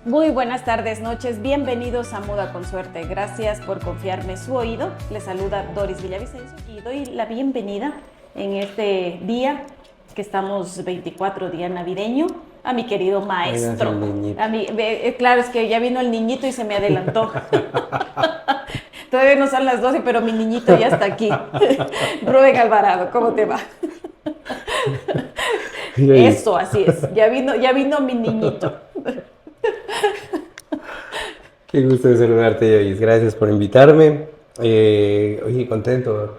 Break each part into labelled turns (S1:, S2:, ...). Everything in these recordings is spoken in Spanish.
S1: Muy buenas tardes, noches, bienvenidos a Muda con Suerte. Gracias por confiarme su oído. Les saluda Doris Villavicencio y doy la bienvenida en este día que estamos 24 día navideño a mi querido maestro. Claro, es que ya vino el niñito y se me adelantó. Todavía no son las 12, pero mi niñito ya está aquí. Rubén Alvarado, ¿cómo te va? Eso, así es. Ya vino mi niñito.
S2: Qué gusto de saludarte, Yavis. Gracias por invitarme. Oye, contento.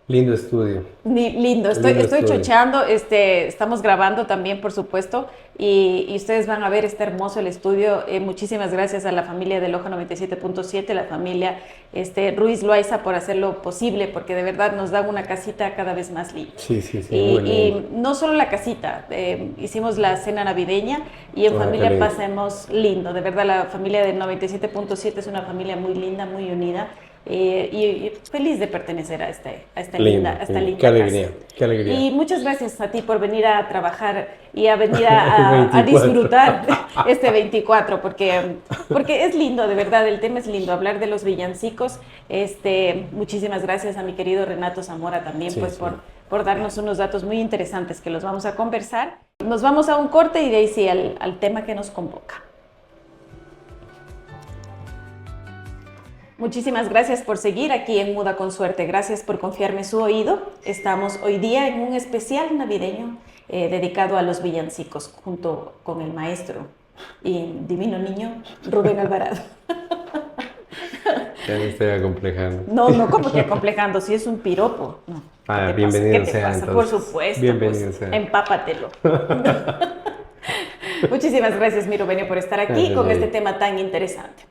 S2: Lindo estudio.
S1: Lindo, estoy chocheando, estamos grabando también, por supuesto, y ustedes van a ver, está hermoso el estudio. Muchísimas gracias a la familia de Loja 97.7, la familia Ruiz Loaiza por hacerlo posible, porque de verdad nos dan una casita cada vez más linda.
S2: Sí.
S1: Y no solo la casita, hicimos la cena navideña y en familia pasemos lindo. De verdad, la familia de 97.7 es una familia muy linda, muy unida. Y feliz de pertenecer a esta linda
S2: qué alegría,
S1: casa.
S2: Qué alegría.
S1: Y muchas gracias a ti por venir a trabajar y a venir a disfrutar este 24, porque es lindo, de verdad, el tema es lindo, hablar de los villancicos. Muchísimas gracias a mi querido Renato Zamora también, por darnos unos datos muy interesantes que los vamos a conversar. Nos vamos a un corte y de ahí sí al tema que nos convoca. Muchísimas gracias por seguir aquí en Muda con Suerte. Gracias por confiarme su oído. Estamos hoy día en un especial navideño dedicado a los villancicos, junto con el maestro y divino niño Rubén Alvarado.
S2: Ya me estoy acomplejando.
S1: No, ¿cómo que acomplejando? Si es un piropo. No.
S2: Bienvenido sea, entonces.
S1: Por supuesto,
S2: bienvenido
S1: pues,
S2: sea.
S1: Empápatelo. Muchísimas gracias, mi Rubén, por estar aquí con este tema tan interesante.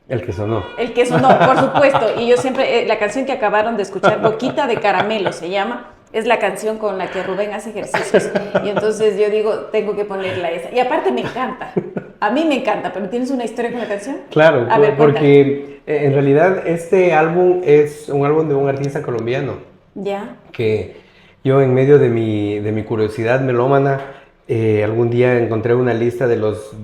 S2: El que sonó.
S1: El que sonó, por supuesto. Y yo siempre, la canción que acabaron de escuchar, Boquita de Caramelo se llama, es la canción con la que Rubén hace ejercicios. Y entonces yo digo, tengo que ponerla esa. Y aparte me encanta. A mí me encanta, pero ¿tienes una historia con la canción?
S2: Claro,
S1: a ver,
S2: porque en realidad este álbum es un álbum de un artista colombiano.
S1: Ya.
S2: Que yo en medio de mi curiosidad melómana, algún día encontré una lista de los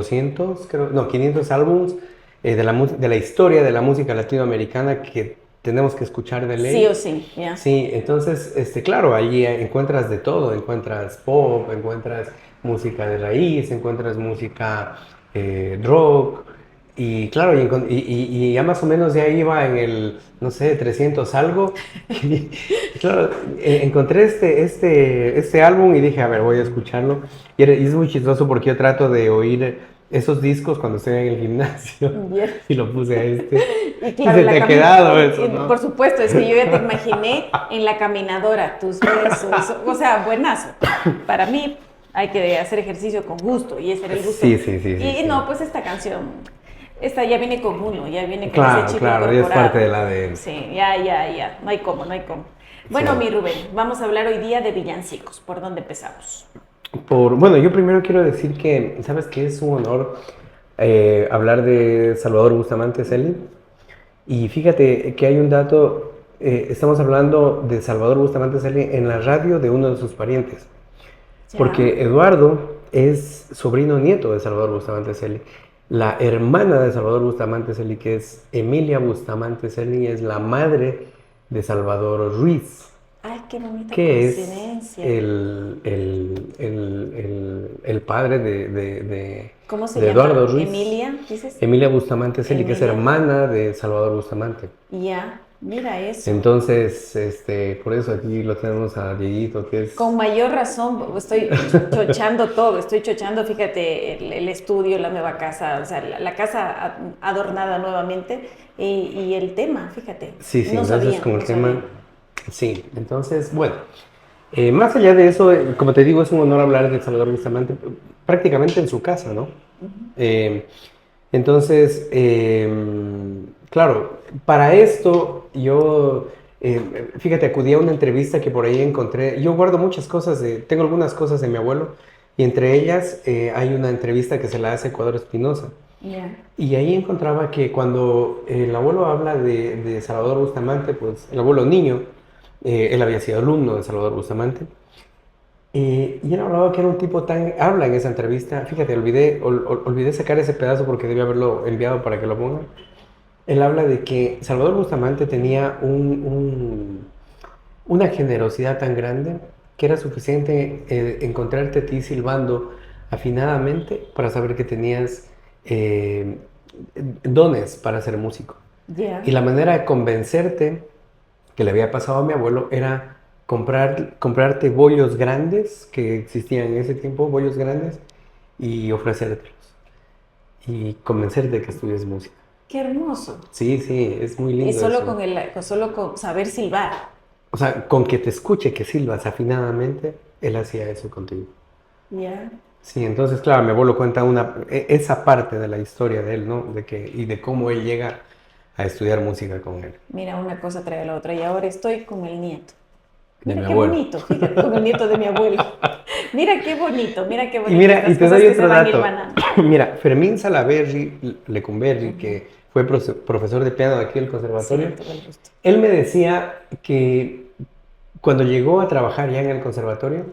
S2: 500 álbumes de la historia de la música latinoamericana que tenemos que escuchar de ley.
S1: Sí o sí, ya.
S2: Sí, entonces, claro, allí encuentras de todo, encuentras pop, encuentras música de raíz, encuentras música rock, y claro, y ya más o menos ya iba en el, no sé, 300 algo, y claro, encontré este álbum y dije, a ver, voy a escucharlo, y es muy chistoso porque yo trato de oír esos discos cuando estoy en el gimnasio, y lo puse a
S1: y claro,
S2: se te ha quedado eso, ¿no?
S1: Por supuesto, es que yo ya te imaginé en la caminadora, tus besos, o sea, buenazo. Para mí hay que hacer ejercicio con gusto, y ese era el gusto.
S2: Sí.
S1: No, pues esta canción, esta ya viene con uno, ya viene con
S2: claro,
S1: ese chip
S2: claro,
S1: incorporado.
S2: Ya es parte del ADN.
S1: Sí, ya, no hay cómo. Bueno, mi Rubén, vamos a hablar hoy día de villancicos. ¿Por dónde empezamos?
S2: Bueno, yo primero quiero decir que, ¿sabes qué? Es un honor hablar de Salvador Bustamante Celi. Y fíjate que hay un dato, estamos hablando de Salvador Bustamante Celi en la radio de uno de sus parientes. Ya. Porque Eduardo es sobrino nieto de Salvador Bustamante Celi. La hermana de Salvador Bustamante Celi, que es Emilia Bustamante Celi, es la madre de Salvador Ruiz.
S1: Ay, qué bonita
S2: coincidencia. Que es el padre de
S1: ¿cómo se
S2: de
S1: llama?
S2: Eduardo Ruiz.
S1: ¿Emilia, dices?
S2: Emilia Bustamante Celi, que es hermana de Salvador Bustamante.
S1: Ya, mira eso.
S2: Entonces, por eso aquí lo tenemos a Dieguito, que es...
S1: Con mayor razón, estoy chochando todo, fíjate, el estudio, la nueva casa, o sea, la casa adornada nuevamente, y el tema, fíjate.
S2: Sí, no entonces sabía, con el tema... Sabía. Sí, entonces, bueno, más allá de eso, como te digo, es un honor hablar de Salvador Bustamante prácticamente en su casa, ¿no? Entonces, claro, para esto yo, fíjate, acudí a una entrevista que por ahí encontré. Yo guardo muchas cosas, tengo algunas cosas de mi abuelo, y entre ellas hay una entrevista que se la hace Ecuador Espinosa.
S1: Yeah.
S2: Y ahí encontraba que cuando el abuelo habla de Salvador Bustamante, pues el abuelo niño, él había sido alumno de Salvador Bustamante, Y él hablaba que era un tipo tan... Habla en esa entrevista, fíjate, olvidé sacar ese pedazo porque debía haberlo enviado para que lo pongan. Él habla de que Salvador Bustamante tenía una generosidad tan grande que era suficiente encontrarte a ti silbando afinadamente para saber que tenías eh, dones para ser músico.
S1: Ya.
S2: Y la manera de convencerte que le había pasado a mi abuelo era comprarte bollos grandes que existían en ese tiempo, bollos grandes, y ofrecértelos. Y convencerte de que estudies música.
S1: Qué hermoso.
S2: Sí, sí, es muy
S1: Y
S2: lindo
S1: solo
S2: eso.
S1: solo con saber silbar.
S2: O sea, con que te escuche que silbas afinadamente, él hacía eso contigo.
S1: Ya.
S2: Sí, entonces, claro, mi abuelo cuenta esa parte de la historia de él, ¿no? Y de cómo él llega a estudiar música con él.
S1: Mira, una cosa trae a la otra. Y ahora estoy con el nieto.
S2: De mi
S1: Mira qué
S2: abuelo.
S1: bonito, fíjate, con el nieto de mi abuelo. Mira qué
S2: Y
S1: bonito
S2: mira, y
S1: estas
S2: te
S1: cosas
S2: doy
S1: que se
S2: otro
S1: van
S2: dato.
S1: hilvanando.
S2: Mira, Fermín Salaberry Lecumberri, que fue profesor de piano de aquí del conservatorio,
S1: Sí, todo el gusto.
S2: él me decía que cuando llegó a trabajar ya en el conservatorio,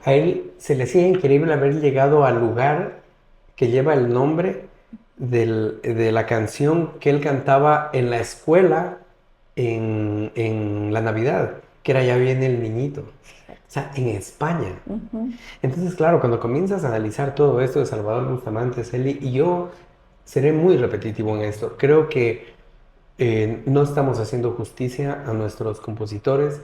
S2: a él se le hacía increíble haber llegado al lugar que lleva el nombre de la canción que él cantaba en la escuela en la Navidad, que era Ya viene el niñito. O sea, en España.
S1: Ujú.
S2: Entonces, claro, cuando comienzas a analizar todo esto de Salvador Bustamante, Celi, y yo seré muy repetitivo en esto, creo que no estamos haciendo justicia a nuestros compositores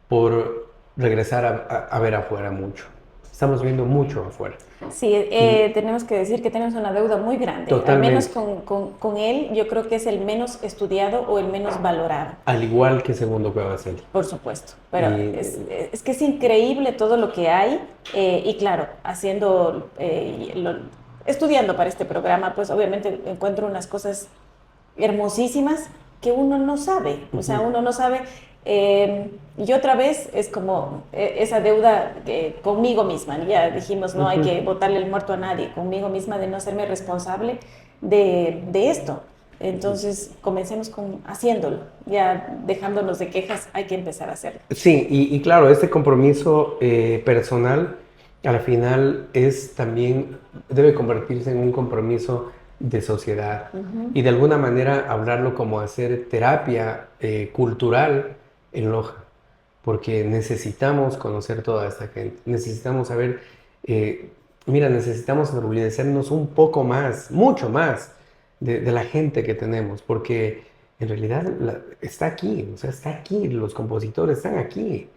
S2: por regresar a ver afuera mucho. Estamos viendo mucho afuera.
S1: Sí,
S2: Y
S1: tenemos que decir que tenemos una deuda muy grande. Al menos
S2: totalmente,
S1: con él, yo creo que es el menos estudiado o el menos valorado.
S2: al igual que Segundo Cueva Celi.
S1: Por supuesto, pero
S2: Y
S1: es que es increíble todo lo que hay y claro, estudiando para este programa, pues obviamente encuentro unas cosas hermosísimas que uno no sabe, o sea, uno no sabe, y otra vez es como esa deuda conmigo misma, ya dijimos, no hay que botarle el muerto a nadie, conmigo misma de no hacerme responsable de esto. Entonces, comencemos haciéndolo, ya dejándonos de quejas, hay que empezar a hacerlo.
S2: sí, y claro, este compromiso personal al final también debe convertirse en un compromiso de sociedad y de alguna manera hablarlo como hacer terapia cultural en Loja, porque necesitamos conocer toda esta gente, necesitamos saber, eh, mira, necesitamos enorgullecernos un poco más, mucho más de la gente que tenemos, porque en realidad está aquí, o sea, está aquí, los compositores están aquí.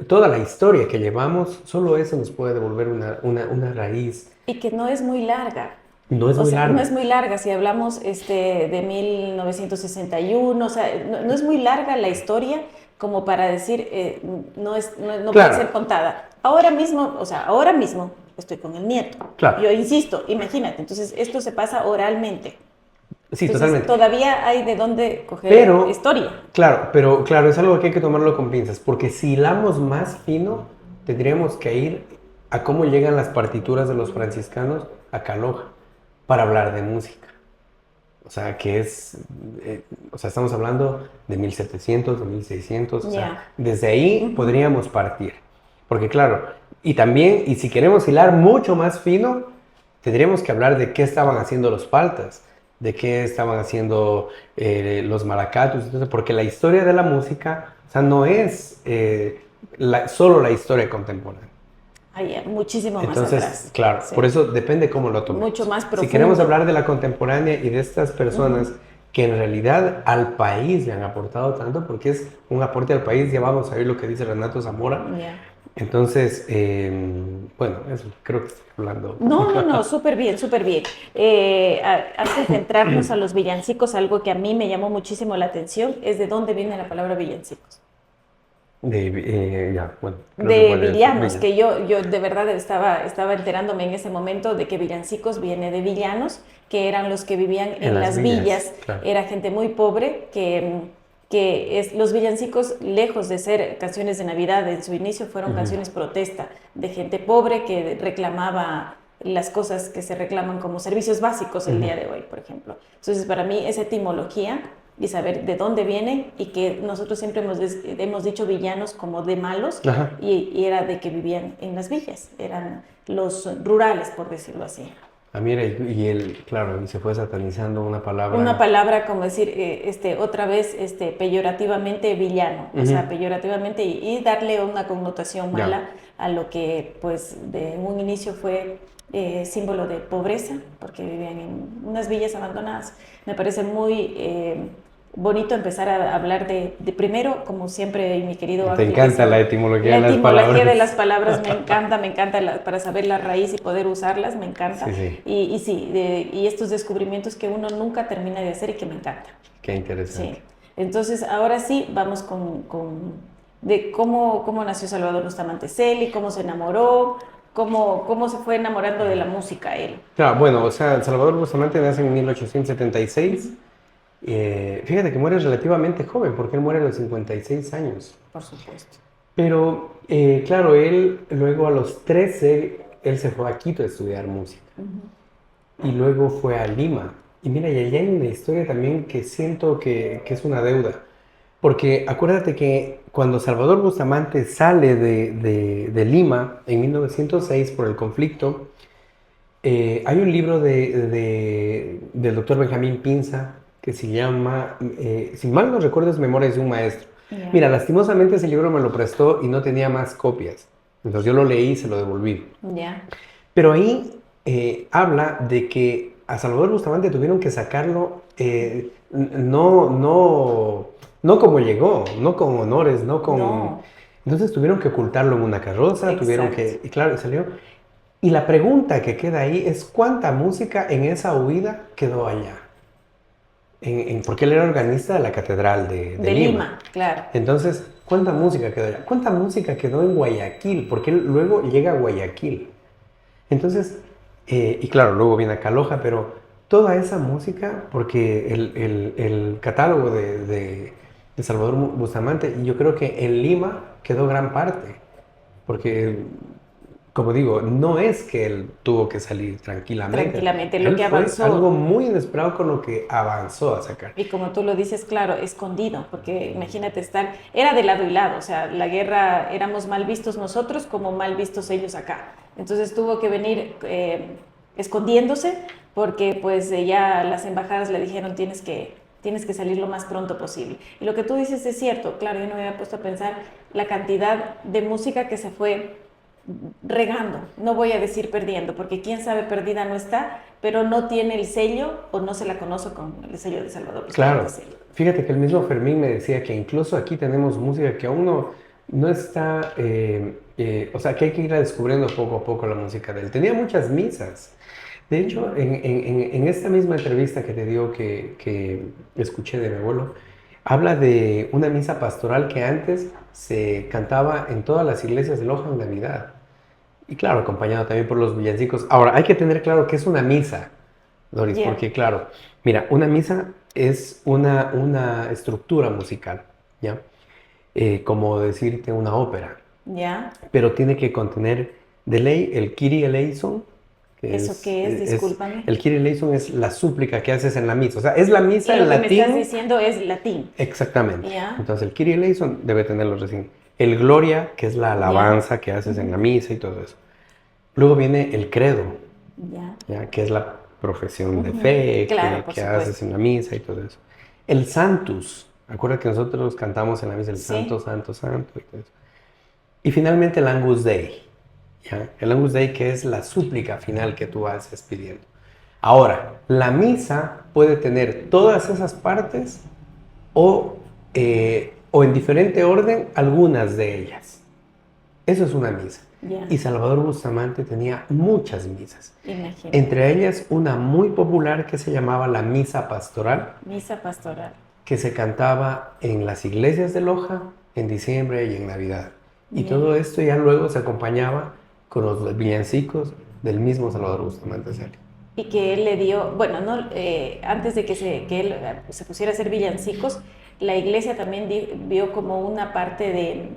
S2: Toda la historia que llevamos, solo eso nos puede devolver una raíz.
S1: Y que no es muy larga.
S2: No es
S1: O
S2: muy
S1: sea, no
S2: larga.
S1: es muy larga, si hablamos de 1961, o sea, no es muy larga la historia como para decir, no puede ser
S2: Claro,
S1: contada. Ahora mismo, o sea, ahora mismo estoy con el nieto.
S2: claro.
S1: Yo insisto, imagínate, entonces esto se pasa oralmente.
S2: Sí,
S1: Entonces
S2: totalmente.
S1: todavía hay de dónde coger
S2: Pero,
S1: historia.
S2: claro, es algo que hay que tomarlo con pinzas, porque si hilamos más fino, tendríamos que ir a cómo llegan las partituras de los franciscanos a Caloja para hablar de música. O sea, o sea, estamos hablando de 1700, de 1600, o sea,
S1: Ya.
S2: desde ahí podríamos partir. Porque claro, y también, y si queremos hilar mucho más fino, tendríamos que hablar de qué estaban haciendo los paltas, de qué estaban haciendo los maracatos, entonces, porque la historia de la música, o sea, no es solo la historia contemporánea.
S1: Hay muchísimo más
S2: Entonces,
S1: atrás.
S2: claro,
S1: Sí.
S2: por eso depende cómo lo
S1: Mucho
S2: tomemos.
S1: más
S2: Si queremos
S1: profundo.
S2: hablar de la contemporánea y de estas personas que en realidad al país le han aportado tanto, porque es un aporte al país, ya vamos a ver lo que dice Renato Zamora.
S1: Ya.
S2: Entonces, bueno, eso creo que estoy hablando.
S1: No, súper bien, súper bien. Antes de entrarnos a los villancicos, algo que a mí me llamó muchísimo la atención es de dónde viene la palabra villancicos.
S2: Ya, bueno, creo que
S1: De
S2: puede ser
S1: villanos, que yo de verdad estaba enterándome en ese momento de que villancicos viene de villanos, que eran los que vivían en las villas,
S2: claro.
S1: era gente muy pobre, los villancicos, lejos de ser canciones de Navidad en su inicio, fueron canciones protesta de gente pobre que reclamaba las cosas que se reclaman como servicios básicos el día de hoy, por ejemplo. Entonces, para mí esa etimología y saber de dónde vienen, y que nosotros siempre hemos dicho villanos como de malos, y era de que vivían en las villas, eran los rurales, por decirlo así.
S2: Ah, mira, y él, claro, y se fue satanizando una palabra.
S1: Una palabra como decir, otra vez, peyorativamente villano, o sea, peyorativamente, y darle una connotación mala a lo que, pues, de un inicio fue símbolo de pobreza, porque vivían en unas villas abandonadas. Me parece muy bonito empezar a hablar de primero, como siempre, mi querido Ángel.
S2: Te encanta la etimología de las palabras.
S1: La etimología de las palabras me encanta para saber la raíz y poder usarlas, me encanta.
S2: Sí.
S1: Y estos descubrimientos que uno nunca termina de hacer y que me encanta.
S2: Qué interesante.
S1: Sí. Entonces, ahora sí, vamos de cómo nació Salvador Bustamante Celi, cómo se enamoró, cómo se fue enamorando de la música él.
S2: Claro, bueno, o sea, Salvador Bustamante nace en 1876. Fíjate que muere relativamente joven, porque él muere a los 56 años.
S1: Por supuesto.
S2: Pero, claro, él luego a los 13, él se fue a Quito a estudiar música. Y luego fue a Lima. Y mira, y allá hay una historia también que siento que es una deuda. Porque acuérdate que cuando Salvador Bustamante sale de Lima en 1906 por el conflicto, hay un libro del doctor Benjamín Pinza que se llama, si mal no recuerdo, es Memorias de un maestro.
S1: Yeah.
S2: Mira, lastimosamente ese libro me lo prestó y no tenía más copias. Entonces yo lo leí y se lo devolví.
S1: Yeah.
S2: Pero ahí habla de que a Salvador Bustamante tuvieron que sacarlo no como llegó, no con honores, no con...
S1: No.
S2: Entonces tuvieron que ocultarlo en una carroza, tuvieron que... Y claro, salió. Y la pregunta que queda ahí es ¿cuánta música en esa huida quedó allá? Porque él era organista de la catedral de Lima.
S1: Claro.
S2: Entonces, ¿cuánta música quedó allá? ¿Cuánta música quedó en Guayaquil? Porque él luego llega a Guayaquil. Entonces, y claro, luego viene a Caloja, pero toda esa música, porque el catálogo de Salvador Bustamante, y yo creo que en Lima quedó gran parte, porque, como digo, no es que él tuvo que salir tranquilamente.
S1: Tranquilamente, lo que avanzó.
S2: Fue algo muy inesperado con lo que avanzó a sacar.
S1: Y como tú lo dices, claro, escondido, porque imagínate era de lado y lado, o sea, la guerra, éramos mal vistos nosotros como mal vistos ellos acá. Entonces tuvo que venir escondiéndose, porque pues ya las embajadas le dijeron tienes que salir lo más pronto posible. Y lo que tú dices es cierto, claro, yo no me había puesto a pensar la cantidad de música que se fue regando, no voy a decir perdiendo, porque quién sabe, perdida no está, pero no tiene el sello o no se la conoce con el sello de Salvador.
S2: Claro, fíjate que el mismo Fermín me decía que incluso aquí tenemos música que aún no está, o sea, que hay que ir descubriendo poco a poco la música de él. Tenía muchas misas. De hecho, en esta misma entrevista que te digo que escuché de mi abuelo, habla de una misa pastoral que antes se cantaba en todas las iglesias de Loja en Navidad. Y claro, acompañado también por los villancicos. Ahora, hay que tener claro que es una misa, Doris, porque claro, mira, una misa es una estructura musical, ¿ya? Como decirte una ópera.
S1: ¿Ya?
S2: Pero tiene que contener de ley el Kyrie eleison.
S1: ¿Eso qué es? Discúlpame.
S2: El Kyrie eleison es la súplica que haces en la misa. O sea, es la misa en latín.
S1: Lo que me estás diciendo es latín.
S2: Exactamente.
S1: ¿Ya?
S2: Entonces, el Kyrie eleison debe tenerlo recién. El Gloria, que es la alabanza que haces en la misa y todo eso. Luego viene el Credo, ¿ya? Que es la profesión de fe que haces en la misa y todo eso. El Sanctus. Acuérdate que nosotros cantamos en la misa el Santo, Santo, Santo y todo eso. Y finalmente el Agnus Dei. ¿Ya? El Agnus Dei, que es la súplica final que tú haces pidiendo. Ahora, la misa puede tener todas esas partes o en diferente orden algunas de ellas. Eso es una misa. Y Salvador Bustamante tenía muchas misas.
S1: Imagínate.
S2: Entre ellas una muy popular que se llamaba la Misa Pastoral.
S1: Misa Pastoral. Que
S2: se cantaba en las iglesias de Loja en diciembre y en Navidad. Y todo esto ya luego se acompañaba con los villancicos del mismo Salvador Bustamante Celi.
S1: Y que él le dio, bueno, antes de que él se pusiera a hacer villancicos, la iglesia también vio como una parte de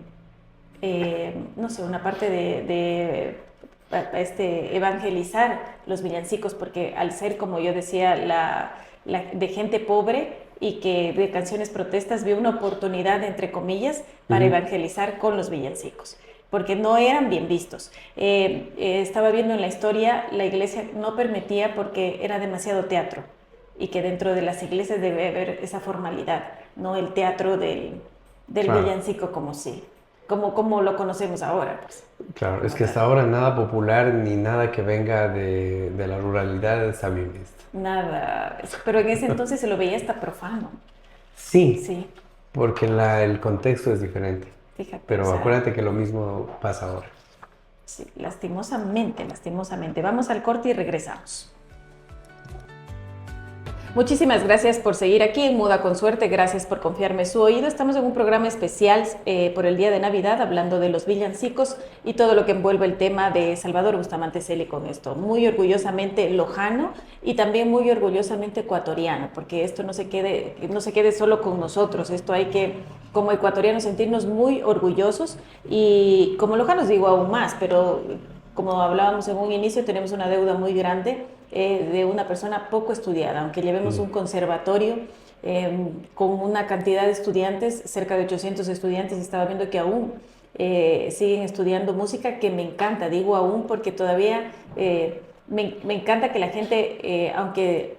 S1: evangelizar los villancicos, porque al ser, como yo decía, de gente pobre y que de canciones protestas vio una oportunidad, entre comillas, para evangelizar con los villancicos, porque no eran bien vistos. Estaba viendo en la historia, la iglesia no permitía porque era demasiado teatro, y que dentro de las iglesias debe haber esa formalidad, no el teatro del
S2: Claro.
S1: villancico como lo conocemos ahora, pues.
S2: Claro, es que hasta ahora nada popular ni nada que venga de la ruralidad está bien visto.
S1: Nada, pero en ese entonces se lo veía hasta profano.
S2: Sí,
S1: Sí,
S2: porque el contexto es diferente.
S1: fíjate,
S2: Pero
S1: o sea,
S2: acuérdate que lo mismo pasa ahora.
S1: sí, lastimosamente, lastimosamente. Vamos al corte y regresamos. Muchísimas gracias por seguir aquí en Muda con Suerte, gracias por confiarme su oído. Estamos en un programa especial por el día de Navidad, hablando de los villancicos y todo lo que envuelve el tema de Salvador Bustamante Celi con esto. Muy orgullosamente lojano y también muy orgullosamente ecuatoriano, porque esto no se quede solo con nosotros, esto hay que, como ecuatorianos, sentirnos muy orgullosos y como lojanos digo aún más, pero como hablábamos en un inicio, tenemos una deuda muy grande de una persona poco estudiada, aunque llevemos un conservatorio con una cantidad de estudiantes, cerca de 800 estudiantes, estaba viendo que aún siguen estudiando música, que me encanta, digo aún porque todavía me encanta que la gente, aunque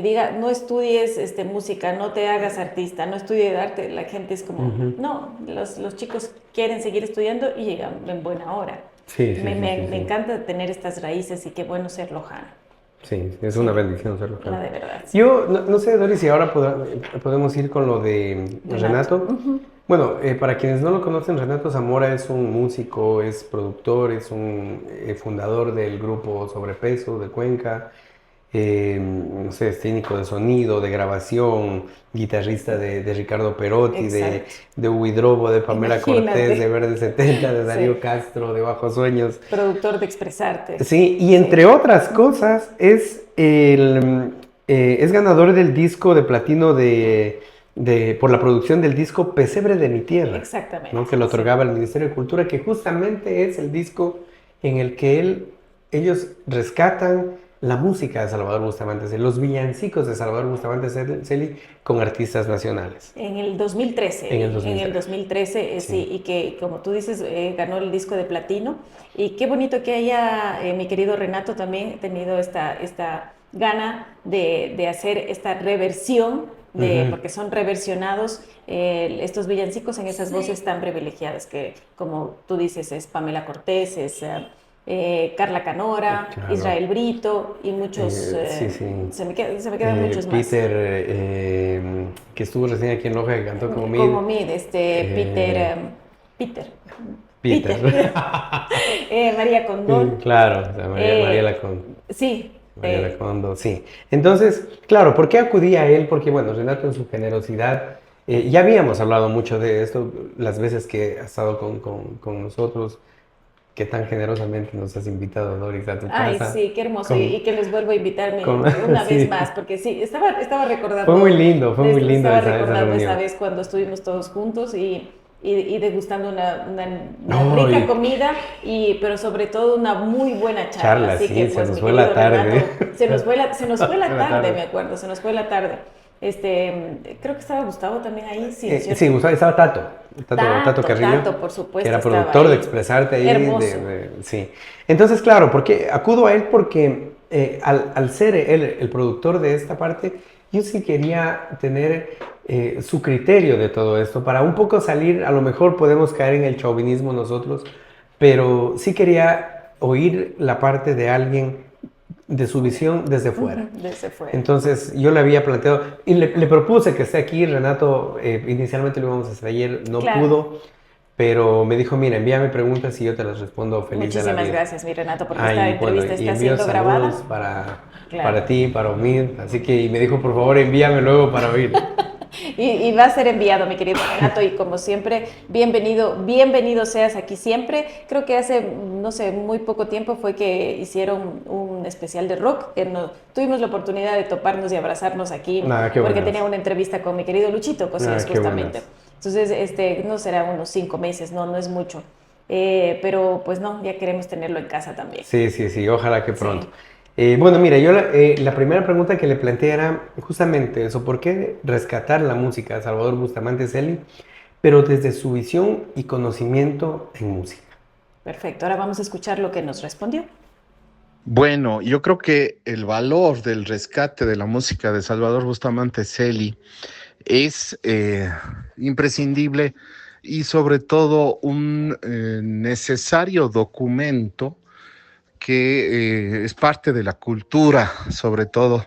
S1: diga, no estudies música, no te hagas artista, no estudies arte, la gente es como, no, los chicos quieren seguir estudiando y llegan en buena hora.
S2: Sí, sí,
S1: Me encanta tener estas raíces y qué bueno ser lojano.
S2: Sí, es una bendición ser lojano.
S1: La de verdad. Sí.
S2: Yo no sé, Doris, si ahora podemos ir con lo de Renato. Bueno, para quienes no lo conocen, Renato Zamora es un músico, es productor, es un fundador del grupo Sobrepeso de Cuenca. No sé, es técnico de sonido, de grabación, guitarrista de Ricardo Perotti, de Huidrobo, de Pamela Cortés, de Verde 70, de Darío Castro, de Bajo Sueños.
S1: Productor de Expresarte.
S2: Sí, y entre otras cosas es ganador del disco de platino por la producción del disco Pesebre de mi Tierra.
S1: Exactamente.
S2: ¿No? Que lo otorgaba el Ministerio de Cultura, que justamente es el disco en el que ellos rescatan la música de Salvador Bustamante Celi, los villancicos de Salvador Bustamante Celi con artistas nacionales.
S1: En el 2013. En el 2013, sí, y que como tú dices, ganó el disco de platino. Y qué bonito que haya, mi querido Renato, también tenido esta gana de hacer esta reversión, porque son reversionados estos villancicos en esas voces tan privilegiadas que, como tú dices, es Pamela Cortés, es Carla Canora, claro. Israel Brito y muchos, se me quedan muchos más.
S2: Peter, que estuvo recién aquí en Loja, que cantó como Mid.
S1: Como Mid, Peter. María Condón.
S2: Claro, o sea, María Lacondo.
S1: Sí.
S2: María Lacondo, sí. Entonces, claro, ¿por qué acudí a él? Porque, bueno, Renato en su generosidad, ya habíamos hablado mucho de esto las veces que ha estado con nosotros, que tan generosamente nos has invitado, Doris, a tu casa.
S1: Ay, sí, qué hermoso. Y que les vuelvo a invitarme una vez más, porque sí, estaba recordando.
S2: Fue muy lindo
S1: Estaba recordando esa vez cuando estuvimos todos juntos y degustando una rica comida, pero sobre todo una muy buena charla. Así
S2: sí,
S1: que,
S2: pues, se nos fue la tarde.
S1: Renato, se nos fue la tarde, me acuerdo, se nos fue la tarde. Creo que estaba Gustavo también ahí, sí.
S2: Sí, Gustavo, estaba Tato Carrillo,
S1: Tato, por supuesto,
S2: que era productor de Expresarte ahí.
S1: Hermoso.
S2: Sí. Entonces, claro, porque acudo a él porque al ser él el productor de esta parte, yo sí quería tener su criterio de todo esto, para un poco salir, a lo mejor podemos caer en el chauvinismo nosotros, pero sí quería oír la parte de alguien de su visión desde fuera.
S1: Desde fuera.
S2: Entonces yo le había planteado y le propuse que esté aquí. Renato, inicialmente lo íbamos a hacer ayer, no pudo, pero me dijo, mira, envíame preguntas y yo te las respondo feliz de la vida.
S1: Muchísimas gracias, mi Renato, porque esta entrevista está siendo grabada.
S2: Para ti, para Omid, así que y me dijo, por favor, envíame luego para oír.
S1: Y va a ser enviado, mi querido Renato, y como siempre, bienvenido seas aquí siempre. Creo que hace, no sé, muy poco tiempo fue que hicieron un especial de rock, que tuvimos la oportunidad de toparnos y abrazarnos aquí, porque tenía una entrevista con mi querido Luchito Cosías, justamente. Entonces, no será unos 5 meses, no es mucho. Pero pues no, ya queremos tenerlo en casa también.
S2: Sí, ojalá que pronto. Sí. Bueno, mira, la primera pregunta que le planteé era justamente eso, ¿por qué rescatar la música de Salvador Bustamante Celi, pero desde su visión y conocimiento en música?
S1: Perfecto, ahora vamos a escuchar lo que nos respondió.
S3: Bueno, yo creo que el valor del rescate de la música de Salvador Bustamante Celi es imprescindible y sobre todo un necesario documento que es parte de la cultura, sobre todo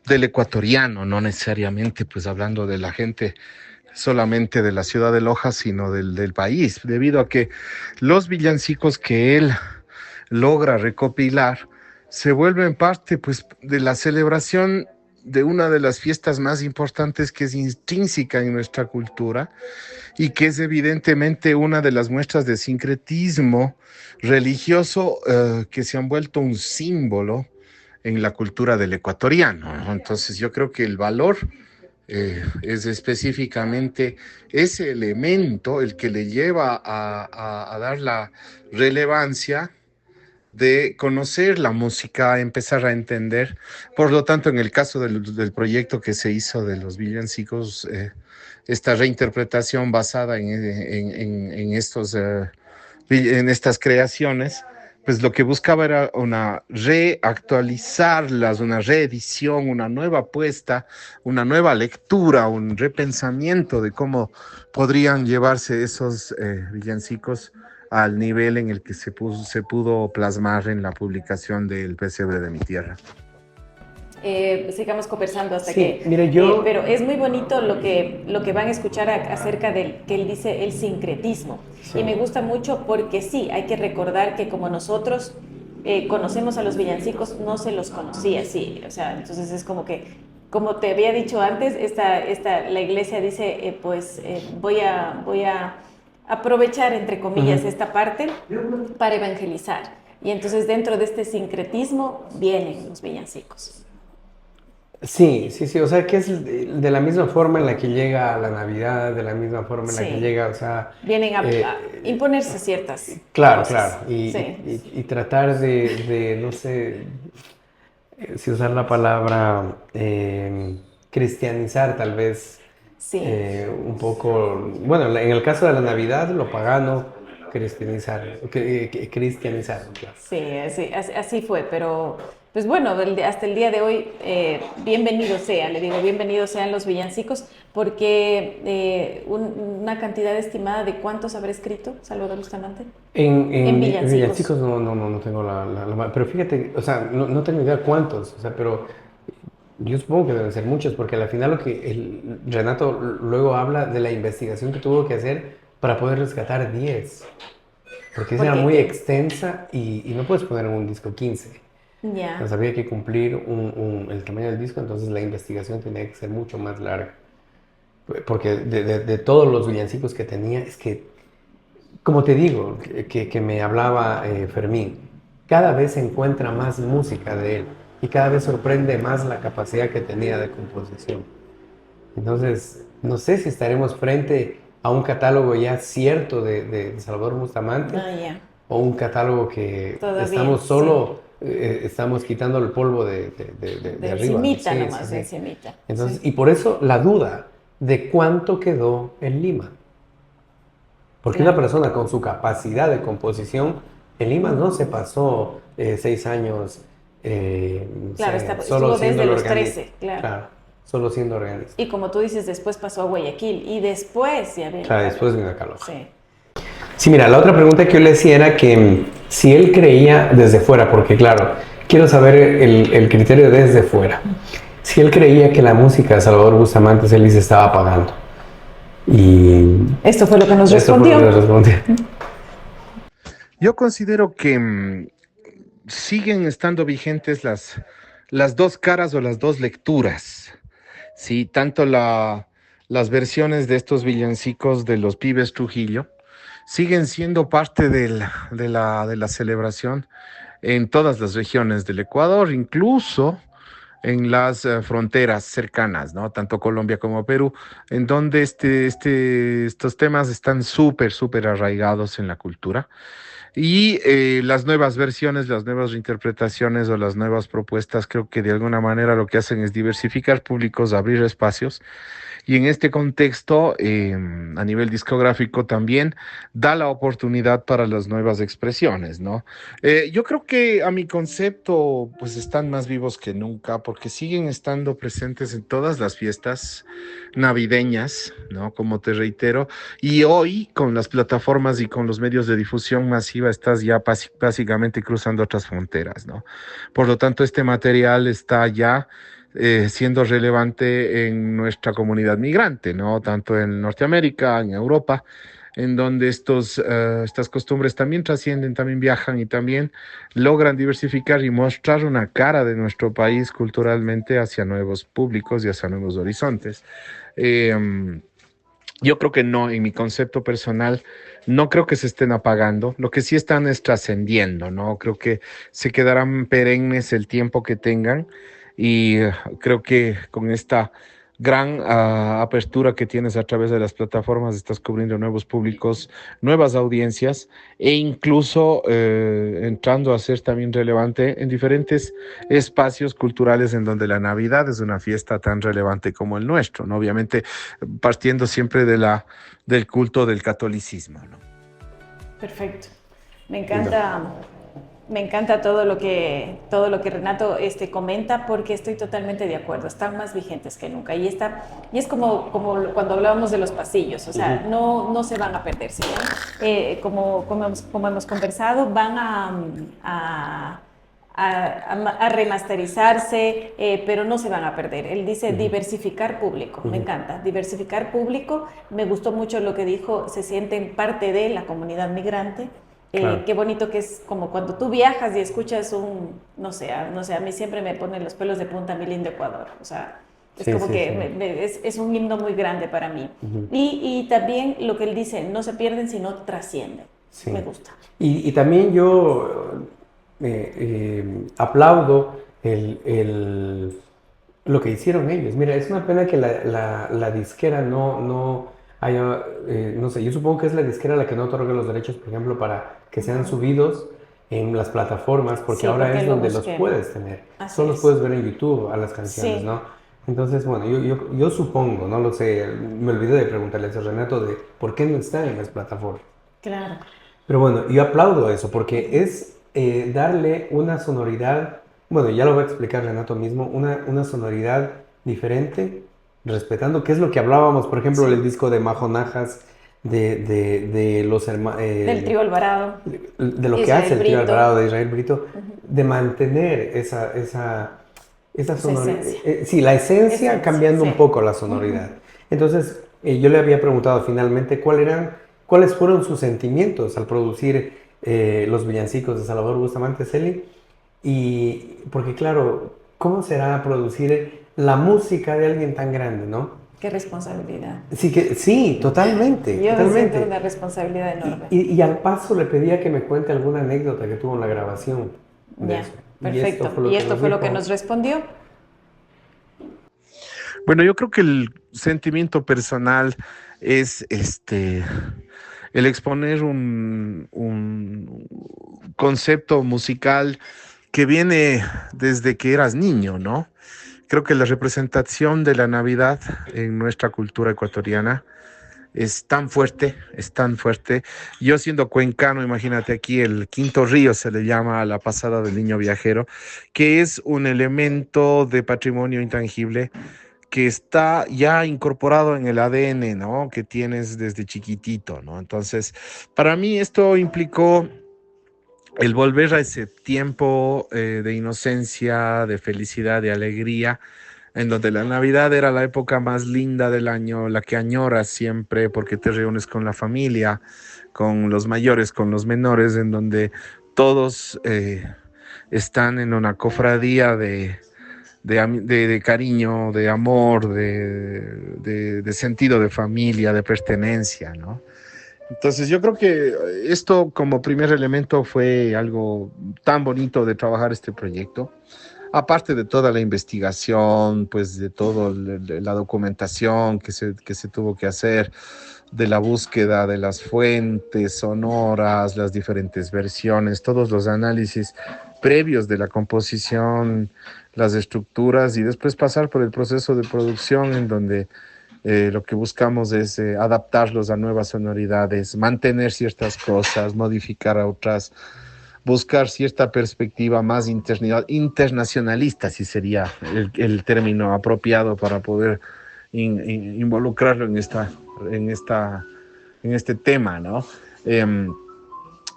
S3: del ecuatoriano, no necesariamente pues hablando de la gente solamente de la ciudad de Loja, sino del país, debido a que los villancicos que él logra recopilar se vuelven parte pues de la celebración de una de las fiestas más importantes que es intrínseca en nuestra cultura y que es evidentemente una de las muestras de sincretismo religioso que se han vuelto un símbolo en la cultura del ecuatoriano, ¿no? Entonces yo creo que el valor es específicamente ese elemento el que le lleva a dar la relevancia de conocer la música, empezar a entender. Por lo tanto, en el caso del proyecto que se hizo de los villancicos, esta reinterpretación basada en estos, en estas creaciones, pues lo que buscaba era una reactualizarlas, una reedición, una nueva apuesta, una nueva lectura, un repensamiento de cómo podrían llevarse esos villancicos al nivel en el que se pudo plasmar en la publicación del Pesebre de mi Tierra.
S1: Sigamos conversando hasta
S2: Sí,
S1: que...
S2: mire, yo...
S1: pero es muy bonito lo que van a escuchar acerca del que él dice el sincretismo.
S2: Sí.
S1: Y me gusta mucho porque sí, hay que recordar que como nosotros conocemos a los villancicos, no se los conocía así. O sea, entonces es como que, como te había dicho antes, la iglesia dice, voy a aprovechar, entre comillas, esta parte para evangelizar. Y entonces dentro de este sincretismo vienen los villancicos.
S2: Sí, sí, sí, o sea que es de la misma forma en la que llega la Navidad, de la misma forma en la que
S1: Sí.
S2: llega, o sea...
S1: Vienen a imponerse ciertas
S2: Claro,
S1: cosas.
S2: claro,
S1: Sí.
S2: y tratar no sé, si usar la palabra cristianizar tal vez
S1: Sí.
S2: un poco, bueno, en el caso de la Navidad, lo pagano, cristianizar, cristianizar, claro.
S1: Sí, así fue, pero pues bueno, hasta el día de hoy, bienvenidos sean, le digo, bienvenidos sean los villancicos, porque una cantidad estimada de cuántos habrá escrito Salvador Bustamante.
S2: En
S1: villancicos.
S2: villancicos no tengo pero fíjate, o sea, no tengo idea cuántos, o sea, pero yo supongo que deben ser muchos, porque al final Renato luego habla de la investigación que tuvo que hacer para poder rescatar 10. Porque esa era muy extensa y no puedes poner en un disco 15.
S1: Ya.
S2: Entonces había que cumplir el tamaño del disco, entonces la investigación tenía que ser mucho más larga. Porque de todos los villancicos que tenía, es que, como te digo, que me hablaba Fermín, cada vez se encuentra más música de él y cada vez sorprende más la capacidad que tenía de composición. Entonces, no sé si estaremos frente a un catálogo ya cierto de Salvador Bustamante o un catálogo que
S1: todavía,
S2: estamos quitando el polvo de arriba.
S1: Encimita nomás, de encimita.
S2: Entonces, y por eso la duda de cuánto quedó en Lima. Porque una persona con su capacidad de composición en Lima no se pasó 6 años
S1: solo desde los 13, claro.
S2: Solo siendo organista.
S1: Y como tú dices, después pasó a Guayaquil y después ya vino.
S2: Claro, después vino a Loja.
S1: Sí.
S2: Sí, mira, la otra pregunta que yo le hacía era que si él creía desde fuera, porque claro, quiero saber el criterio desde fuera. Si él creía que la música de Salvador Bustamante Celi se estaba apagando. Y
S1: esto fue lo que nos respondió.
S3: Yo considero que siguen estando vigentes las dos caras o las dos lecturas. Sí, tanto las versiones de estos villancicos de los Pibes Trujillo siguen siendo parte de la celebración en todas las regiones del Ecuador, incluso en las fronteras cercanas, ¿no? Tanto Colombia como Perú, en donde estos temas están súper arraigados en la cultura. Y las nuevas versiones, las nuevas reinterpretaciones o las nuevas propuestas, creo que de alguna manera lo que hacen es diversificar públicos, abrir espacios. Y en este contexto, a nivel discográfico también, da la oportunidad para las nuevas expresiones, ¿no? Yo creo que a mi concepto, pues están más vivos que nunca, porque siguen estando presentes en todas las fiestas navideñas, ¿no? Como te reitero, y hoy con las plataformas y con los medios de difusión masiva estás ya básicamente cruzando otras fronteras, ¿no? Por lo tanto, este material está ya siendo relevante en nuestra comunidad migrante, ¿no? Tanto en Norteamérica, en Europa, en donde estas costumbres también trascienden, también viajan y también logran diversificar y mostrar una cara de nuestro país culturalmente hacia nuevos públicos y hacia nuevos horizontes. Eh, yo creo que no, en mi concepto personal, no creo que se estén apagando, lo que sí están es trascendiendo, ¿no? Creo que se quedarán perennes el tiempo que tengan y creo que con esta gran apertura que tienes a través de las plataformas estás cubriendo nuevos públicos, nuevas audiencias e incluso entrando a ser también relevante en diferentes espacios culturales en donde la Navidad es una fiesta tan relevante como el nuestro, ¿no? Obviamente partiendo siempre del culto del catolicismo, ¿no?
S1: Perfecto. Me
S2: No.
S1: encanta, me encanta todo lo que Renato comenta, porque estoy totalmente de acuerdo. Están más vigentes que nunca. Y es como cuando hablábamos de los pasillos, o sea, no se van a perder, ¿sí? Como hemos conversado, van a remasterizarse, pero no se van a perder. Él dice diversificar público, me encanta, diversificar público. Me gustó mucho lo que dijo, se sienten parte de la comunidad migrante.
S2: Claro.
S1: Qué bonito que es como cuando tú viajas y escuchas no sé, a mí siempre me pone los pelos de punta mi lindo Ecuador, o sea, es
S2: Sí,
S1: como
S2: sí,
S1: que
S2: sí.
S1: es un himno muy grande para mí. Y también lo que él dice, no se pierden sino trascienden,
S2: Sí.
S1: me gusta.
S2: Y también yo aplaudo lo que hicieron ellos. Mira, es una pena que la disquera no haya, no sé, yo supongo que es la disquera la que no otorga los derechos, por ejemplo, para que sean subidos en las plataformas, porque
S1: Sí,
S2: ahora
S1: porque
S2: es
S1: lo
S2: donde los
S1: busqué.
S2: puedes tener.
S1: Así
S2: Solo los
S1: es.
S2: puedes ver en YouTube a las canciones,
S1: Sí.
S2: ¿no? Entonces, bueno, yo supongo, no lo sé, me olvidé de preguntarle a Renato de por qué no están en las plataformas.
S1: Claro.
S2: Pero bueno, yo aplaudo eso porque es darle una sonoridad, bueno, ya lo va a explicar Renato mismo, una sonoridad diferente, respetando, qué es lo que hablábamos, por ejemplo,
S1: Sí.
S2: el disco de Majo Najas, de los hermanos,
S1: Del trío Alvarado,
S2: de lo que hace
S1: Israel
S2: el tío
S1: Brito,
S2: Alvarado de Israel Brito, de mantener esa
S1: esa
S2: sonoridad,
S1: esencia.
S2: sí, la esencia
S1: Esencia,
S2: cambiando
S1: sí.
S2: un poco la sonoridad. Entonces, yo le había preguntado finalmente cuáles fueron sus sentimientos al producir los villancicos de Salvador Bustamante Celi, y porque claro, ¿cómo será producir la música de alguien tan grande, no?
S1: Qué responsabilidad.
S2: Sí, totalmente,
S1: Yo me siento
S2: totalmente.
S1: una responsabilidad enorme.
S2: Y al paso le pedía que me cuente alguna anécdota que tuvo en la grabación de
S1: Ya,
S2: eso. Y esto
S1: perfecto.
S2: fue lo
S1: Y
S2: que
S1: esto
S2: nos
S1: fue lo que
S2: dijo.
S1: nos respondió.
S3: Bueno, yo creo que el sentimiento personal es el exponer un concepto musical que viene desde que eras niño, ¿no? Creo que la representación de la Navidad en nuestra cultura ecuatoriana es tan fuerte, es tan fuerte. Yo siendo cuencano, imagínate aquí el Quinto Río se le llama a la pasada del niño viajero, que es un elemento de patrimonio intangible que está ya incorporado en el ADN, ¿no? Que tienes desde chiquitito, ¿no? Entonces, para mí esto implicó el volver a ese tiempo de inocencia, de felicidad, de alegría, en donde la Navidad era la época más linda del año, la que añoras siempre porque te reúnes con la familia, con los mayores, con los menores, en donde todos están en una cofradía de cariño, de amor, de sentido de familia, de pertenencia, ¿no? Entonces yo creo que esto como primer elemento fue algo tan bonito de trabajar este proyecto. Aparte de toda la investigación, pues de toda la documentación que se tuvo que hacer, de la búsqueda de las fuentes sonoras, las diferentes versiones, todos los análisis previos de la composición, las estructuras y después pasar por el proceso de producción en donde lo que buscamos es adaptarlos a nuevas sonoridades, mantener ciertas cosas, modificar a otras, buscar cierta perspectiva más internacionalista, si sería el término apropiado para poder involucrarlo en esta, en este tema, ¿no?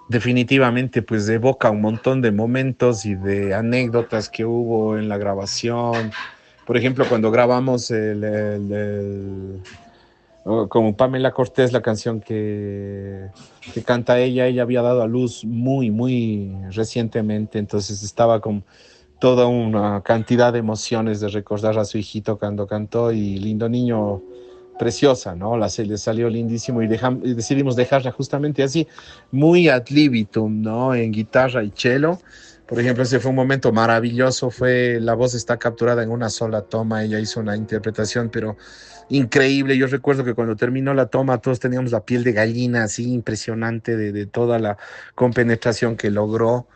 S3: Definitivamente, pues evoca un montón de momentos y de anécdotas que hubo en la grabación. Por ejemplo, cuando grabamos como Pamela Cortés, la canción que canta ella había dado a luz muy, muy recientemente, entonces estaba con toda una cantidad de emociones de recordar a su hijito cuando cantó y lindo niño, preciosa, ¿no? Se le salió lindísimo y decidimos dejarla justamente así, muy ad libitum, ¿no? En guitarra y cello. Por ejemplo, ese fue un momento maravilloso, la voz está capturada en una sola toma, ella hizo una interpretación, pero increíble. Yo recuerdo que cuando terminó la toma todos teníamos la piel de gallina, así impresionante de toda la compenetración que logró.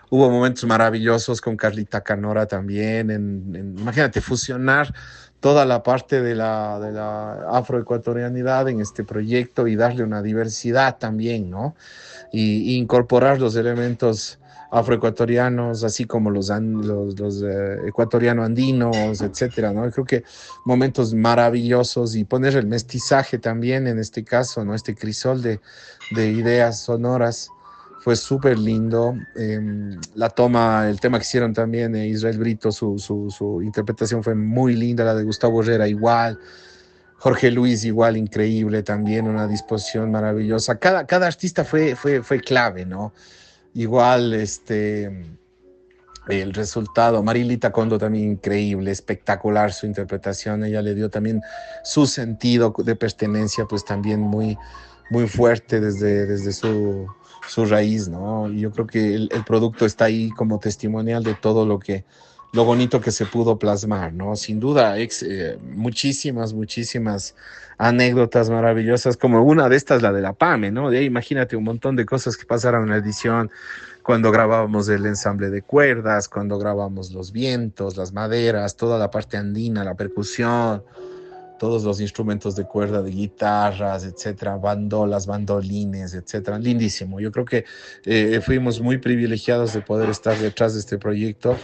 S3: Hubo momentos maravillosos con Carlita Canora también, imagínate, fusionar toda la parte de la afroecuatorianidad en este proyecto y darle una diversidad también, ¿no? Y incorporar los elementos afroecuatorianos, así como los ecuatoriano-andinos, etcétera, ¿no? Creo que momentos maravillosos y poner el mestizaje también en este caso, ¿no? Este crisol de ideas sonoras fue súper lindo. El tema que hicieron también Israel Brito, su interpretación fue muy linda, la de Gustavo Herrera igual, Jorge Luis igual, increíble también, una disposición maravillosa. Cada artista fue clave, ¿no? Igual, el resultado, Marilita Kondo también increíble, espectacular su interpretación, ella le dio también su sentido de pertenencia, pues también muy, muy fuerte desde su raíz, ¿no? Y yo creo que el producto está ahí como testimonial de todo lo bonito que se pudo plasmar, ¿no? Sin duda, muchísimas anécdotas maravillosas, como una de estas, la de la PAME, ¿no? De ahí imagínate un montón de cosas que pasaron en la edición, cuando grabábamos el ensamble de cuerdas, cuando grabamos los vientos, las maderas, toda la parte andina, la percusión, todos los instrumentos de cuerda, de guitarras, etcétera, bandolas, bandolines, etcétera. Lindísimo. Yo creo que fuimos muy privilegiados de poder estar detrás de este proyecto,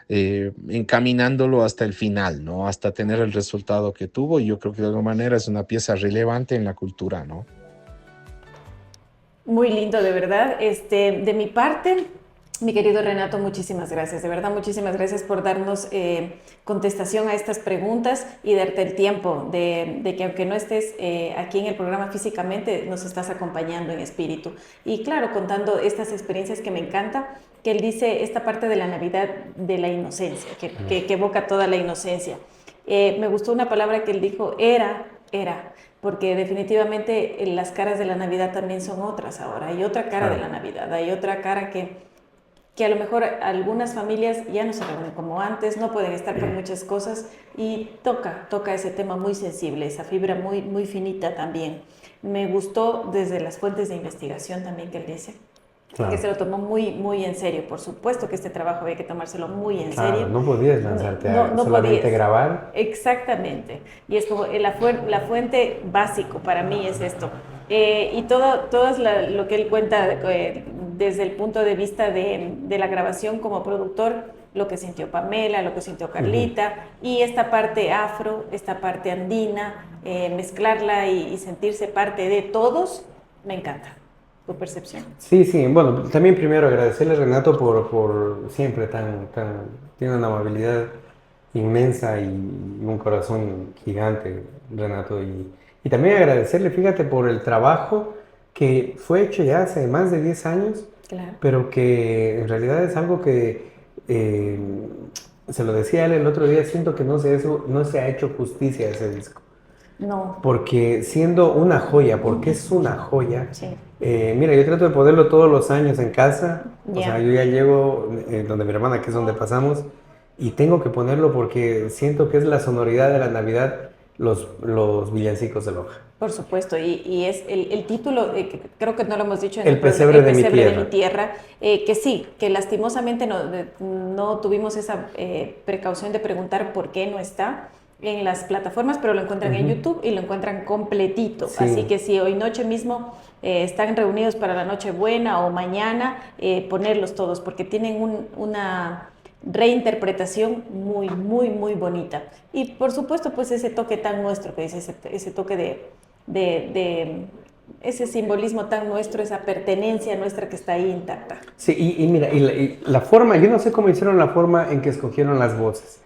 S3: encaminándolo hasta el final, ¿no? Hasta tener el resultado que tuvo. Y yo creo que de alguna manera es una pieza relevante en la cultura, ¿no?
S1: Muy lindo, de verdad. De mi parte, mi querido Renato, muchísimas gracias. De verdad, muchísimas gracias por darnos contestación a estas preguntas y darte el tiempo de que aunque no estés aquí en el programa físicamente, nos estás acompañando en espíritu. Y claro, contando estas experiencias que me encanta, que él dice esta parte de la Navidad de la inocencia, que evoca toda la inocencia. Me gustó una palabra que él dijo, era, porque definitivamente las caras de la Navidad también son otras ahora. Hay otra cara de la Navidad, hay otra cara que a lo mejor algunas familias ya no se reúnen como antes, no pueden estar por muchas cosas y toca ese tema muy sensible, esa fibra muy, muy finita también. Me gustó desde las fuentes de investigación también que él dice, que se lo tomó muy, muy en serio. Por supuesto que este trabajo había que tomárselo muy en serio.
S2: No podías lanzarte
S1: no
S2: solamente
S1: podías.
S2: Grabar.
S1: Exactamente. Y es como la fuente básico para mí es esto. Y todo lo que él cuenta desde el punto de vista de la grabación como productor, lo que sintió Pamela, lo que sintió Carlita, y esta parte afro, esta parte andina, mezclarla y sentirse parte de todos, me encanta. Tu percepción.
S2: Sí, bueno, también primero agradecerle a Renato por siempre tiene una amabilidad inmensa y un corazón gigante, Renato, y también agradecerle, fíjate, por el trabajo que fue hecho ya hace más de 10 años,
S1: claro,
S2: pero que en realidad es algo que, se lo decía él el otro día, siento que no se ha hecho justicia a ese disco.
S1: No.
S2: Porque siendo una joya, porque es una joya.
S1: Sí.
S2: Mira, yo trato de ponerlo todos los años en casa.
S1: Yeah.
S2: O sea, yo ya llego donde mi hermana, que es donde pasamos, y tengo que ponerlo porque siento que es la sonoridad de la Navidad, los villancicos de Loja.
S1: Por supuesto, y es el título, que creo que no lo hemos dicho en
S2: El pesebre de mi
S1: de
S2: tierra.
S1: mi tierra, que sí, que lastimosamente no tuvimos esa precaución de preguntar por qué no está en las plataformas, pero lo encuentran en YouTube y lo encuentran completito.
S2: Sí.
S1: Así que si hoy noche mismo están reunidos para la Nochebuena o mañana, ponerlos todos, porque tienen una reinterpretación muy, muy, muy bonita. Y por supuesto, pues ese toque tan nuestro, que es ese toque de ese simbolismo tan nuestro, esa pertenencia nuestra que está ahí intacta.
S2: Sí, y mira, y la forma, yo no sé cómo hicieron la forma en que escogieron las voces,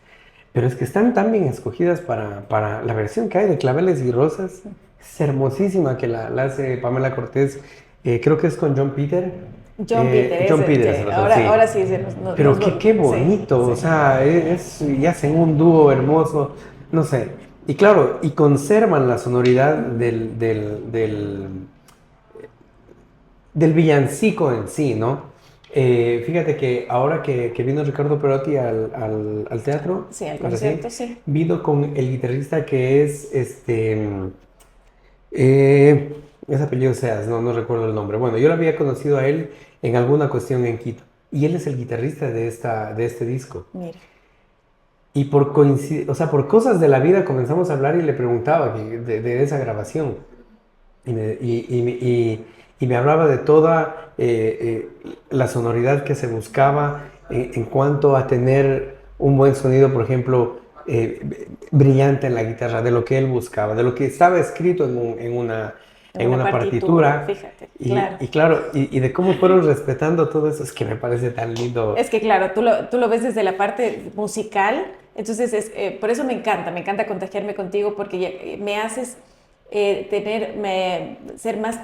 S2: pero es que están tan bien escogidas para la versión que hay de Claveles y Rosas. Es hermosísima que la hace Pamela Cortés, creo que es con John Peter. John Peter,
S1: Sí,
S2: razón, sí.
S1: ahora sí
S2: Pero qué bonito,
S1: sí,
S2: o
S1: sí.
S2: sea, y hacen un dúo hermoso, no sé. Y claro, y conservan la sonoridad del villancico en sí, ¿no? Fíjate que ahora que vino Ricardo Perotti al teatro,
S1: Sí, al
S2: recién,
S1: concierto, sí.
S2: vino con el guitarrista que es, eh, es apellido Seas, no recuerdo el nombre. Bueno, yo lo había conocido a él en alguna cuestión en Quito, y él es el guitarrista de este disco.
S1: Mira.
S2: Y o sea, por cosas de la vida comenzamos a hablar y le preguntaba de esa grabación. Y me hablaba de toda la sonoridad que se buscaba en cuanto a tener un buen sonido, por ejemplo, brillante en la guitarra, de lo que él buscaba, de lo que estaba escrito en una partitura.
S1: Fíjate, claro.
S2: Y claro, y de cómo fueron respetando todo eso, es que me parece tan lindo.
S1: Es que claro, tú lo ves desde la parte musical, entonces por eso me encanta contagiarme contigo porque me haces ser más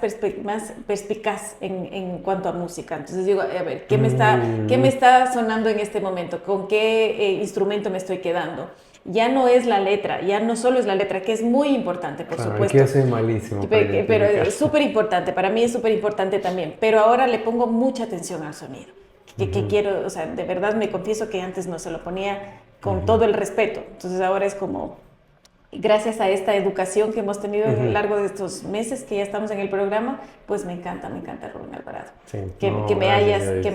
S1: perspicaz en cuanto a música. Entonces digo, a ver, ¿qué me está sonando en este momento? ¿Con qué instrumento me estoy quedando? Ya no es la letra, ya no solo es la letra, que es muy importante, por
S2: Claro,
S1: supuesto.
S2: aquí yo soy malísimo.
S1: Pero es súper importante, para mí es súper importante también. Pero ahora le pongo mucha atención al sonido. Que quiero, o sea, de verdad me confieso que antes no se lo ponía con todo el respeto. Entonces ahora es como, gracias a esta educación que hemos tenido a lo largo de estos meses que ya estamos en el programa, pues me encanta Rubén Alvarado.
S2: Sí,
S1: Que me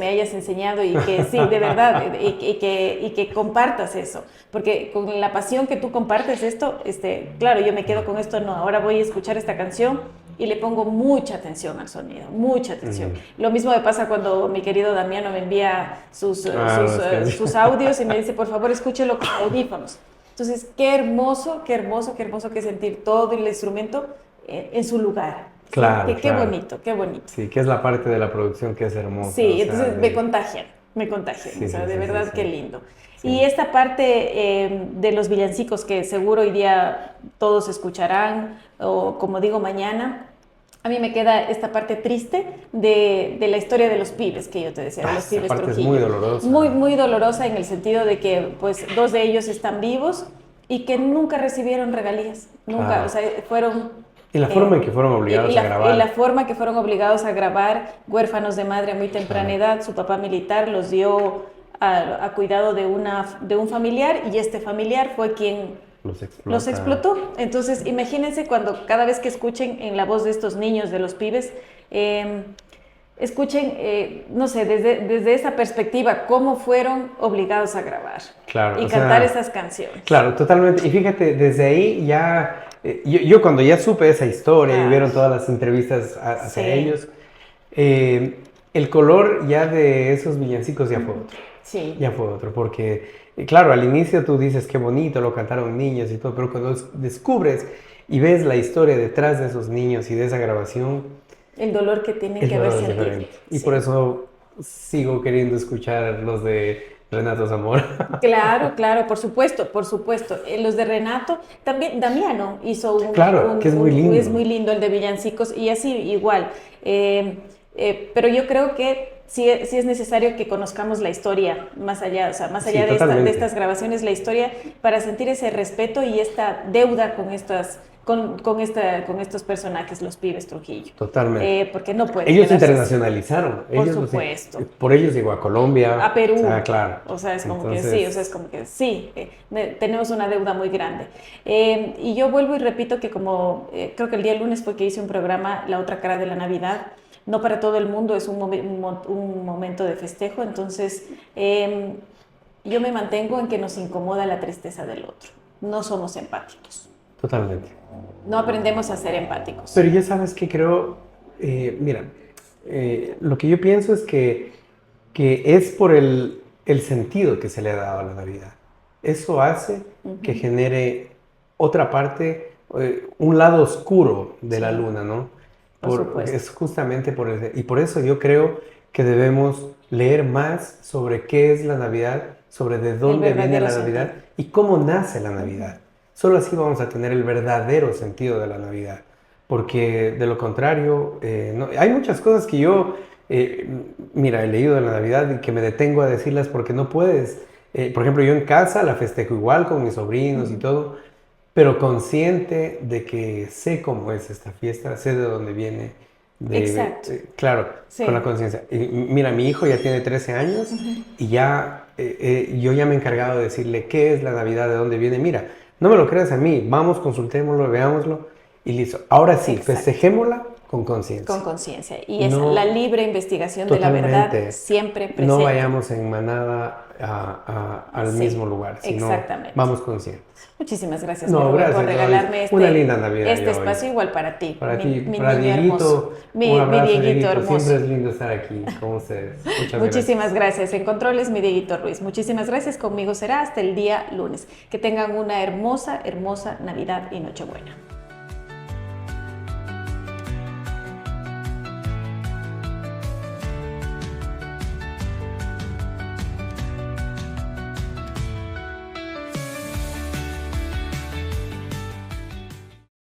S1: hayas enseñado y que sí, de verdad, y que compartas eso. Porque con la pasión que tú compartes esto, claro, yo me quedo con esto, no, ahora voy a escuchar esta canción y le pongo mucha atención al sonido, mucha atención. Lo mismo me pasa cuando mi querido Damiano me envía sus audios y me dice, por favor, escúchelo con audífonos. Entonces, qué hermoso que sentir todo el instrumento en su lugar.
S2: Claro,
S1: ¿Sí? Qué bonito.
S2: Sí, que es la parte de la producción que es hermosa.
S1: Sí, entonces me contagian,
S2: Sí,
S1: o sea,
S2: sí,
S1: de
S2: sí,
S1: verdad,
S2: sí.
S1: qué lindo.
S2: Sí.
S1: Y esta parte de los villancicos que seguro hoy día todos escucharán, o como digo, mañana, a mí me queda esta parte triste de la historia de los pibes, que yo te decía, de los pibes
S2: Esa parte es
S1: Trujillo.
S2: muy dolorosa.
S1: Muy dolorosa en el sentido de que pues 2 de ellos están vivos y que nunca recibieron regalías, nunca,
S2: Ah.
S1: o sea, fueron...
S2: Y la forma en que fueron obligados a grabar.
S1: Y la forma que fueron obligados a grabar, huérfanos de madre a muy temprana edad, su papá militar los dio a cuidado de un familiar y este familiar fue quien los explotó. Entonces, imagínense cuando cada vez que escuchen en la voz de estos niños, de los pibes, escuchen, no sé, desde esa perspectiva, cómo fueron obligados a grabar y cantar esas canciones.
S2: Claro, totalmente. Y fíjate, desde ahí ya, yo cuando ya supe esa historia y vieron todas las entrevistas hacia ellos, el color ya de esos villancicos ya fue otro.
S1: Sí.
S2: Ya fue otro, porque claro, al inicio tú dices qué bonito, lo cantaron niños y todo, pero cuando descubres y ves la historia detrás de esos niños y de esa grabación,
S1: el dolor que tienen que haber sentido.
S2: Y por eso sigo queriendo escuchar los de Renato Zamora.
S1: Claro, por supuesto. Los de Renato, también Damiano hizo
S2: que es muy lindo.
S1: Es muy lindo el de Villancicos y así igual. Pero yo creo que sí es necesario que conozcamos la historia más allá, o sea, más allá
S2: Sí,
S1: de estas grabaciones, la historia, para sentir ese respeto y esta deuda con estos personajes, los pibes Trujillo.
S2: Totalmente.
S1: Porque no puede
S2: Ellos se
S1: quedarse
S2: internacionalizaron.
S1: Por
S2: Ellos,
S1: supuesto.
S2: Por ellos llegó a Colombia.
S1: A Perú.
S2: O sea, claro.
S1: O sea, es como
S2: Entonces,
S1: que sí, o sea, es como que sí, tenemos una deuda muy grande. Y yo vuelvo y repito que como creo que el día lunes fue que hice un programa, La otra cara de la Navidad, no para todo el mundo es un momento de festejo, entonces yo me mantengo en que nos incomoda la tristeza del otro. No somos empáticos.
S2: totalmente.
S1: No aprendemos a ser empáticos.
S2: Pero ya sabes que creo, mira, lo que yo pienso es que es por el sentido que se le ha dado a la Navidad. Eso hace que genere otra parte, un lado oscuro de la luna, ¿no?
S1: Por supuesto.
S2: Es justamente y por eso yo creo que debemos leer más sobre qué es la Navidad, sobre de dónde viene la Navidad y cómo nace la Navidad. Solo así vamos a tener el verdadero sentido de la Navidad, porque de lo contrario, hay muchas cosas que yo, mira, he leído de la Navidad y que me detengo a decirlas porque no puedes. Por ejemplo, yo en casa la festejo igual con mis sobrinos y todo, pero consciente de que sé cómo es esta fiesta, sé de dónde viene.
S1: Exacto.
S2: Claro,
S1: Sí.
S2: con la conciencia. Mira, mi hijo ya tiene 13 años y ya, yo ya me he encargado de decirle qué es la Navidad, de dónde viene. Mira, no me lo creas a mí, vamos, consultémoslo, veámoslo y listo. Ahora sí,
S1: Exacto.
S2: Festejémosla con conciencia.
S1: Con conciencia. Y es la libre investigación de la verdad siempre presente.
S2: No vayamos en manada al mismo lugar, sino vamos conscientes.
S1: Muchísimas gracias,
S2: gracias
S1: por regalarme
S2: una linda Navidad
S1: este espacio, igual para ti.
S2: Para ti,
S1: mi
S2: para
S1: niño
S2: Dieguito,
S1: hermoso. Mi
S2: abrazo,
S1: Dieguito hermoso.
S2: Siempre es lindo estar aquí con ustedes.
S1: Muchísimas gracias. En controles, mi Dieguito Ruiz. Muchísimas gracias. Conmigo será hasta el día lunes. Que tengan una hermosa, hermosa Navidad y Nochebuena.